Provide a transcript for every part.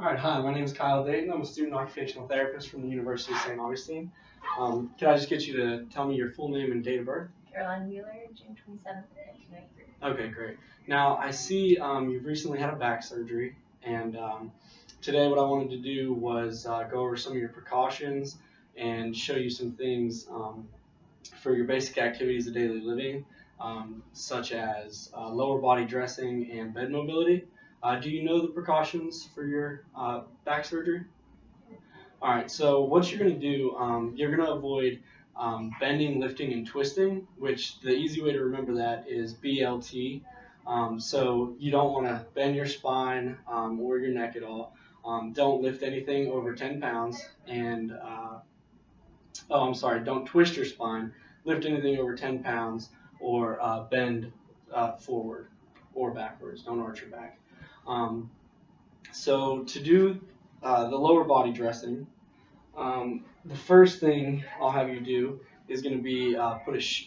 All right, hi, my name is Kyle Dayton. I'm a student occupational therapist from the University of St. Augustine. Can I just get you to tell me your full name and date of birth? Caroline Wheeler, June 27th, 1993. Okay, great. Now, I see you've recently had a back surgery, and today what I wanted to do was go over some of your precautions and show you some things for your basic activities of daily living, such as lower body dressing and bed mobility. Do you know the precautions for your back surgery? All right, so what you're going to do, you're going to avoid bending, lifting, and twisting, which the easy way to remember that is BLT. So you don't want to bend your spine or your neck at all. Don't lift anything over 10 pounds, and don't twist your spine, lift anything over 10 pounds, or bend forward or backwards. Don't arch your back. So to do the lower body dressing, the first thing I'll have you do is going to be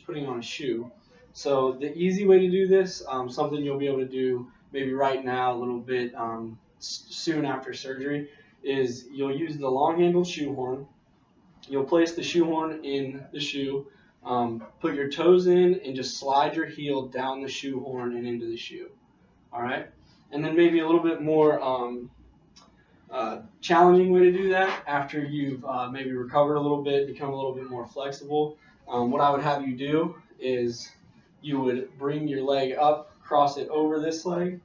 putting on a shoe. So the easy way to do this, something you'll be able to do maybe right now, a little bit soon after surgery, is you'll use the long-handled shoehorn. You'll place the shoehorn in the shoe, put your toes in, and just slide your heel down the shoehorn and into the shoe. All right? And then maybe a little bit more challenging way to do that after you've maybe recovered a little bit, become a little bit more flexible. What I would have you do is you would bring your leg up, cross it over this leg,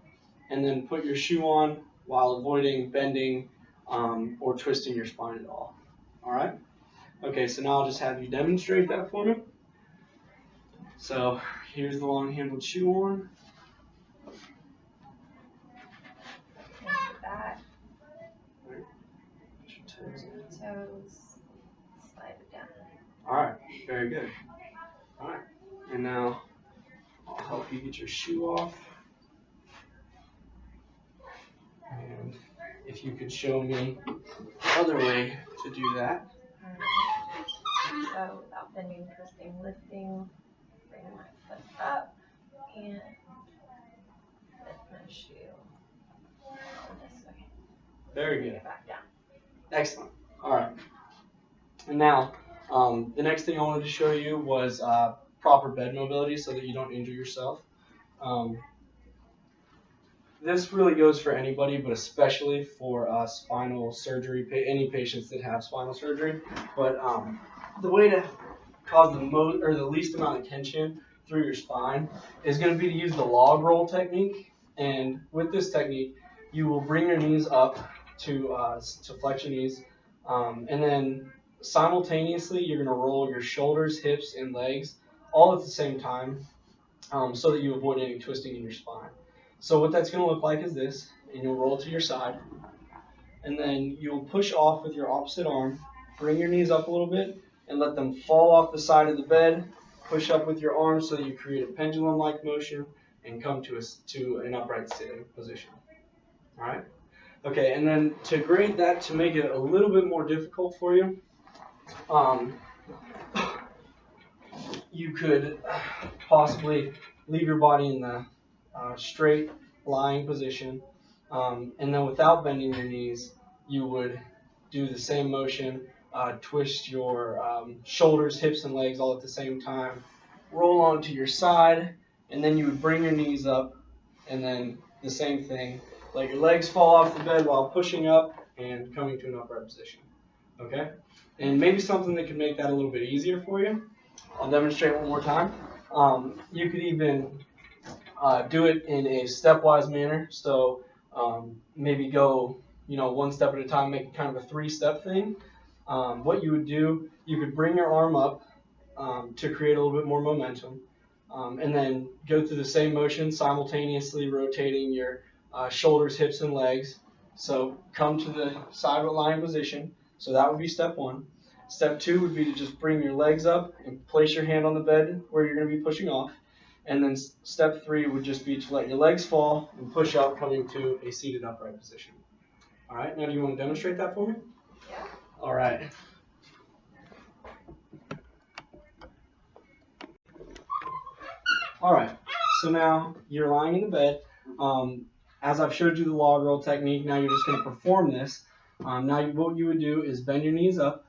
and then put your shoe on while avoiding bending or twisting your spine at all. All right? Okay, so now I'll just have you demonstrate that for me. So here's the long-handled shoehorn. Toes, slide it down. All right, very good. All right, and now I'll help you get your shoe off. And if you could show me the other way to do that. So without bending, twisting, lifting, bring my foot up and lift my shoe on this way. Very Bring good. it back down. Excellent. All right. And now, the next thing I wanted to show you was proper bed mobility so that you don't injure yourself. This really goes for anybody, but especially for spinal surgery, any patients that have spinal surgery. But the way to cause the least amount of tension through your spine is going to be to use the log roll technique. And with this technique, you will bring your knees up to flex your knees, and then simultaneously you're going to roll your shoulders, hips, and legs all at the same time, so that you avoid any twisting in your spine. So what that's going to look like is this, and you'll roll to your side, and then you'll push off with your opposite arm, bring your knees up a little bit, and let them fall off the side of the bed, push up with your arms so that you create a pendulum-like motion, and come to an upright sitting position. All right? Okay, and then to grade that, to make it a little bit more difficult for you, you could possibly leave your body in the straight lying position, and then without bending your knees, you would do the same motion, twist your shoulders, hips, and legs all at the same time, roll onto your side, and then you would bring your knees up, and then the same thing, let your legs fall off the bed while pushing up and coming to an upright position. Okay? And maybe something that could make that a little bit easier for you. I'll demonstrate one more time. You could even do it in a stepwise manner. So maybe go, one step at a time, make it kind of a 3-step thing. What you would do, you could bring your arm up to create a little bit more momentum, and then go through the same motion, simultaneously rotating your shoulders, hips, and legs. So come to the sideward lying position. So that would be step 1. Step 2 would be to just bring your legs up and place your hand on the bed where you're going to be pushing off. And then step 3 would just be to let your legs fall and push up, coming to a seated upright position. All right, now do you want to demonstrate that for me? Yeah. All right. All right, so now you're lying in the bed. as I've showed you the log roll technique, now you're just going to perform this. Now what you would do is bend your knees up.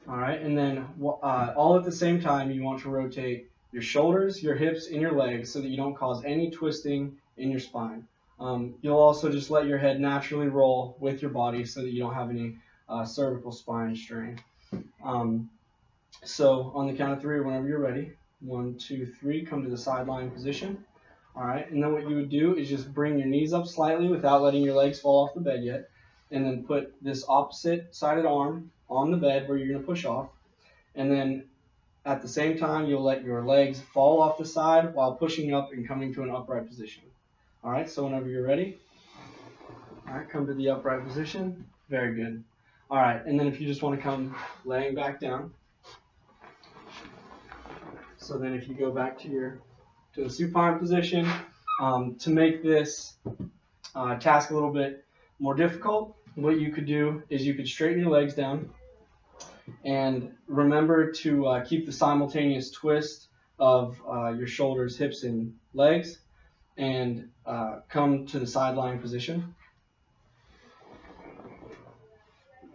All right, and then all at the same time, you want to rotate your shoulders, your hips, and your legs so that you don't cause any twisting in your spine. You'll also just let your head naturally roll with your body so that you don't have any cervical spine strain. So on the count of 3, or whenever you're ready, 1, 2, 3, come to the sideline position. All right, and then what you would do is just bring your knees up slightly without letting your legs fall off the bed yet, and then put this opposite sided arm on the bed where you're going to push off, and then at the same time you'll let your legs fall off the side while pushing up and coming to an upright position. All right, so whenever you're ready, all right, come to the upright position. Very good. All right, and then if you just want to come laying back down, so then if you go back to the supine position, to make this task a little bit more difficult, what you could do is you could straighten your legs down and remember to keep the simultaneous twist of your shoulders, hips, and legs, and come to the sideline position.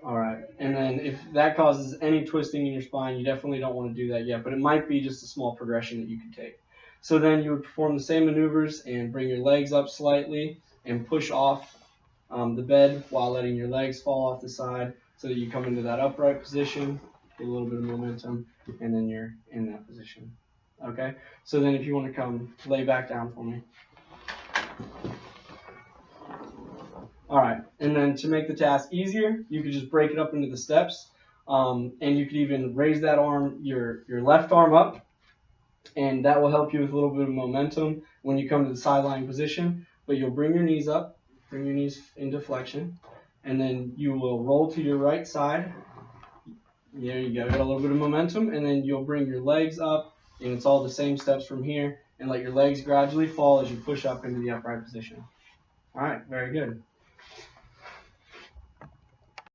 All right, and then if that causes any twisting in your spine, you definitely don't want to do that yet, but it might be just a small progression that you can take. So then you would perform the same maneuvers and bring your legs up slightly and push off the bed while letting your legs fall off the side so that you come into that upright position, get a little bit of momentum, and then you're in that position. Okay, so then if you want to come lay back down for me. All right, and then to make the task easier, you could just break it up into the steps, and you could even raise that arm, your left arm up, and that will help you with a little bit of momentum when you come to the sideline position. But you'll bring your knees up, bring your knees into flexion, and then you will roll to your right side. There you go, got a little bit of momentum, and then you'll bring your legs up, and it's all the same steps from here, and let your legs gradually fall as you push up into the upright position. All right, very good.